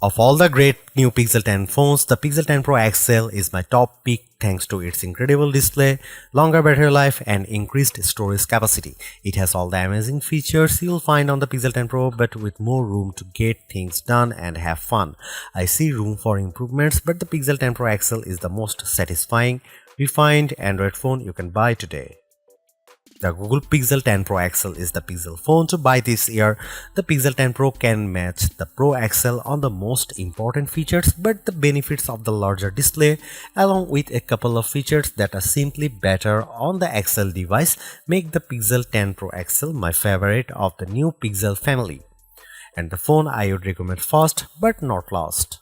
Of all the great new Pixel 10 phones, the Pixel 10 Pro XL is my top pick thanks to its incredible display, longer battery life and increased storage capacity. It has all the amazing features you'll find on the Pixel 10 Pro but with more room to get things done and have fun. I see room for improvements, but the Pixel 10 Pro XL is the most satisfying, refined Android phone you can buy today. The Google Pixel 10 Pro XL is the Pixel phone to buy this year. The Pixel 10 Pro can match the Pro XL on the most important features, but the benefits of the larger display, along with a couple of features that are simply better on the XL device, make the Pixel 10 Pro XL my favorite of the new Pixel family, and the phone I would recommend first but not last.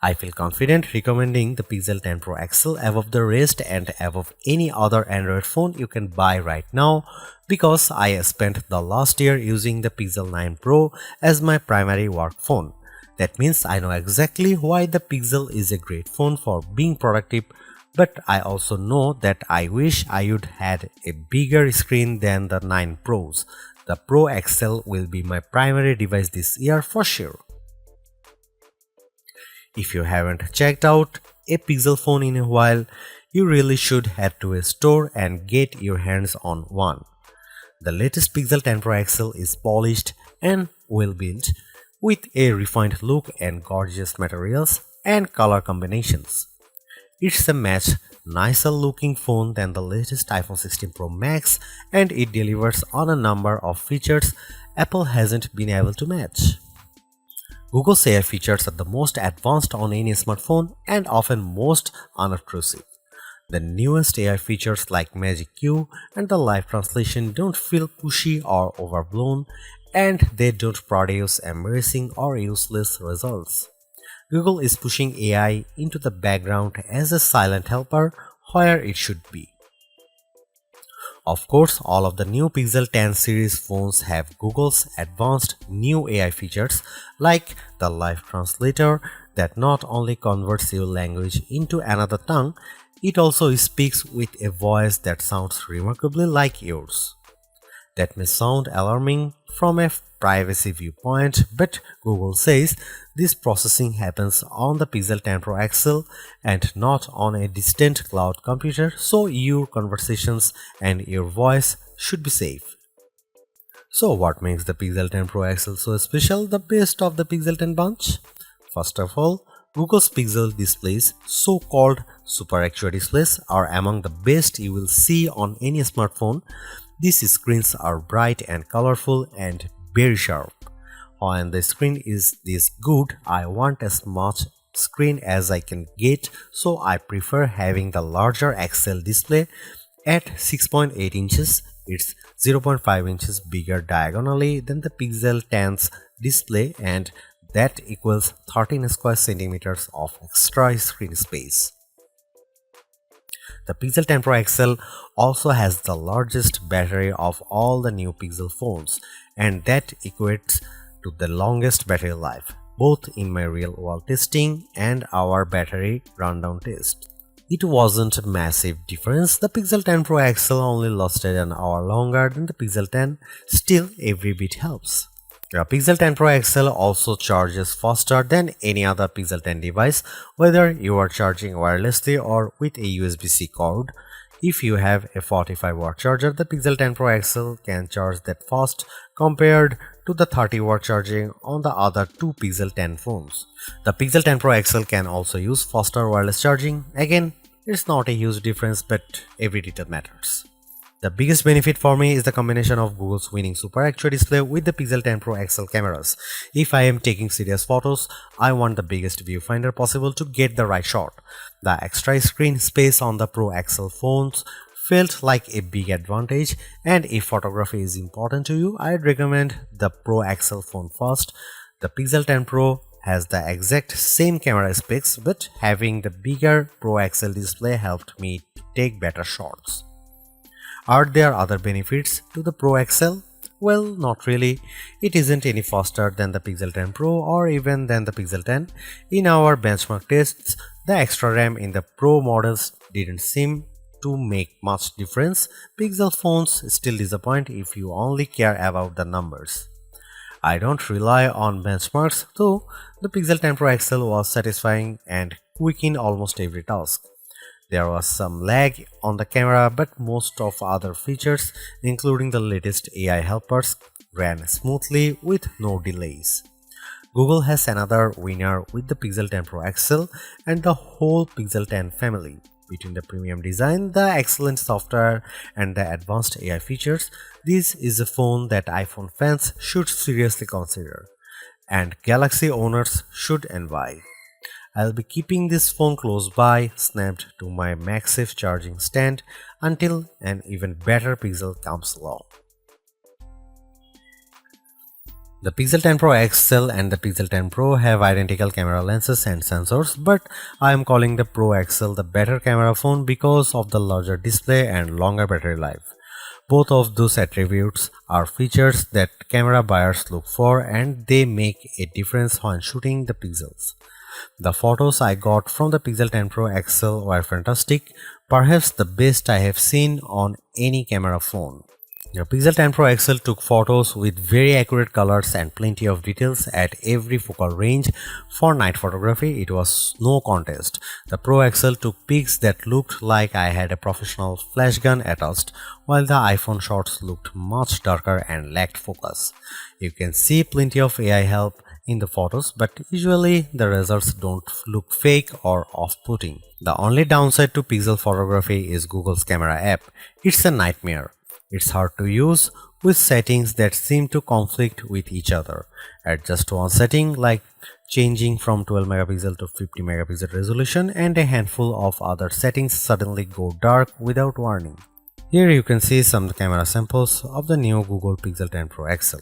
I feel confident recommending the Pixel 10 Pro XL above the rest and above any other Android phone you can buy right now because I spent the last year using the Pixel 9 Pro as my primary work phone. That means I know exactly why the Pixel is a great phone for being productive, but I also know that I wish I would had a bigger screen than the 9 Pros. The Pro XL will be my primary device this year for sure. If you haven't checked out a Pixel phone in a while, you really should head to a store and get your hands on one. The latest Pixel 10 Pro XL is polished and well built with a refined look and gorgeous materials and color combinations. It's a much nicer looking phone than the latest iPhone 16 Pro Max, and it delivers on a number of features Apple hasn't been able to match. Google's AI features are the most advanced on any smartphone and often most unobtrusive. The newest AI features like Magic Q and the live translation don't feel pushy or overblown, and they don't produce embarrassing or useless results. Google is pushing AI into the background as a silent helper where it should be. Of course, all of the new Pixel 10 series phones have Google's advanced new AI features like the live translator that not only converts your language into another tongue, it also speaks with a voice that sounds remarkably like yours. That may sound alarming from a privacy viewpoint, but Google says this processing happens on the Pixel 10 Pro XL and not on a distant cloud computer, so your conversations and your voice should be safe. So what makes the Pixel 10 Pro XL so special, the best of the Pixel 10 bunch? First of all, Google's Pixel displays, so-called Super Actua displays, are among the best you will see on any smartphone. These screens are bright and colorful and very sharp. When the screen is this good, I want as much screen as I can get, so I prefer having the larger XL display at 6.8 inches. It's 0.5 inches bigger diagonally than the Pixel 10's display, and that equals 13 square centimeters of extra screen space. The Pixel 10 Pro XL also has the largest battery of all the new Pixel phones, and that equates to the longest battery life, both in my real-world testing and our battery rundown test. It wasn't a massive difference. The Pixel 10 Pro XL only lasted an hour longer than the Pixel 10, still every bit helps. The Pixel 10 Pro XL also charges faster than any other Pixel 10 device, whether you are charging wirelessly or with a USB-C cord. If you have a 45-watt charger, the Pixel 10 Pro XL can charge that fast compared to the 30-watt charging on the other two Pixel 10 phones. The Pixel 10 Pro XL can also use faster wireless charging. Again, it's not a huge difference, but every detail matters. The biggest benefit for me is the combination of Google's winning Super Actua display with the Pixel 10 Pro XL cameras. If I am taking serious photos, I want the biggest viewfinder possible to get the right shot. The extra screen space on the Pro XL phones felt like a big advantage, and if photography is important to you, I'd recommend the Pro XL phone first. The Pixel 10 Pro has the exact same camera specs, but having the bigger Pro XL display helped me to take better shots. Are there other benefits to the Pro XL? Well, not really. It isn't any faster than the Pixel 10 Pro or even than the Pixel 10. In our benchmark tests, the extra RAM in the Pro models didn't seem to make much difference. Pixel phones still disappoint if you only care about the numbers. I don't rely on benchmarks, though the Pixel 10 Pro XL was satisfying and quick in almost every task. There was some lag on the camera, but most of other features, including the latest AI helpers, ran smoothly with no delays. Google has another winner with the Pixel 10 Pro XL and the whole Pixel 10 family. Between the premium design, the excellent software, and the advanced AI features, this is a phone that iPhone fans should seriously consider, and Galaxy owners should envy. I'll be keeping this phone close by, snapped to my MagSafe charging stand until an even better Pixel comes along. The Pixel 10 Pro XL and the Pixel 10 Pro have identical camera lenses and sensors, but I am calling the Pro XL the better camera phone because of the larger display and longer battery life. Both of those attributes are features that camera buyers look for, and they make a difference when shooting the pixels. The photos I got from the Pixel 10 Pro XL were fantastic, perhaps the best I have seen on any camera phone. The Pixel 10 Pro XL took photos with very accurate colors and plenty of details at every focal range. For night photography, it was no contest. The Pro XL took pics that looked like I had a professional flash gun attached, while the iPhone shots looked much darker and lacked focus. You can see plenty of AI help in the photos, but usually the results don't look fake or off-putting. The only downside to Pixel photography is Google's camera app. It's a nightmare. It's hard to use with settings that seem to conflict with each other. Adjust one setting like changing from 12 megapixel to 50 megapixel resolution, and a handful of other settings suddenly go dark without warning. Here you can see some camera samples of the new Google Pixel 10 Pro XL.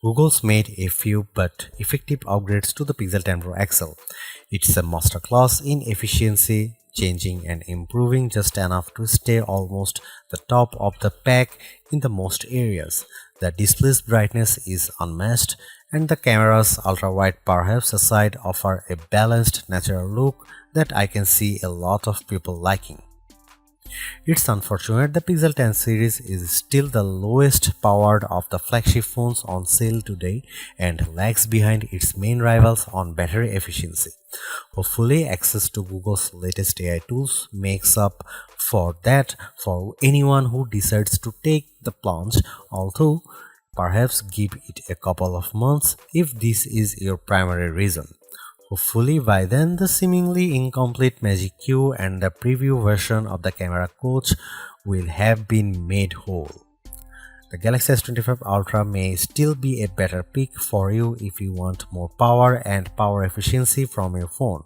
Google's made a few but effective upgrades to the Pixel 10 Pro XL. It's a masterclass in efficiency, changing and improving just enough to stay almost the top of the pack in the most areas. The display's brightness is unmatched, and the camera's ultra-wide perhaps aside offer a balanced natural look that I can see a lot of people liking. It's unfortunate the Pixel 10 series is still the lowest powered of the flagship phones on sale today and lags behind its main rivals on battery efficiency. Hopefully, access to Google's latest AI tools makes up for that for anyone who decides to take the plunge, although perhaps give it a couple of months if this is your primary reason. Hopefully by then the seemingly incomplete Magic Q and the preview version of the camera coach will have been made whole. The Galaxy S25 Ultra may still be a better pick for you if you want more power and power efficiency from your phone.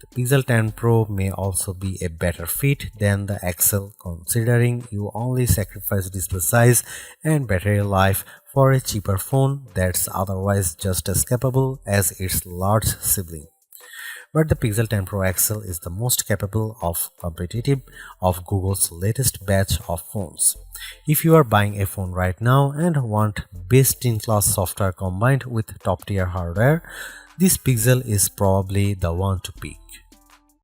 The Pixel 10 Pro may also be a better fit than the XL considering you only sacrifice display size and battery life for a cheaper phone that's otherwise just as capable as its large sibling. But the Pixel 10 Pro XL is the most capable of competitive of Google's latest batch of phones. If you are buying a phone right now and want best-in-class software combined with top-tier hardware, this Pixel is probably the one to pick.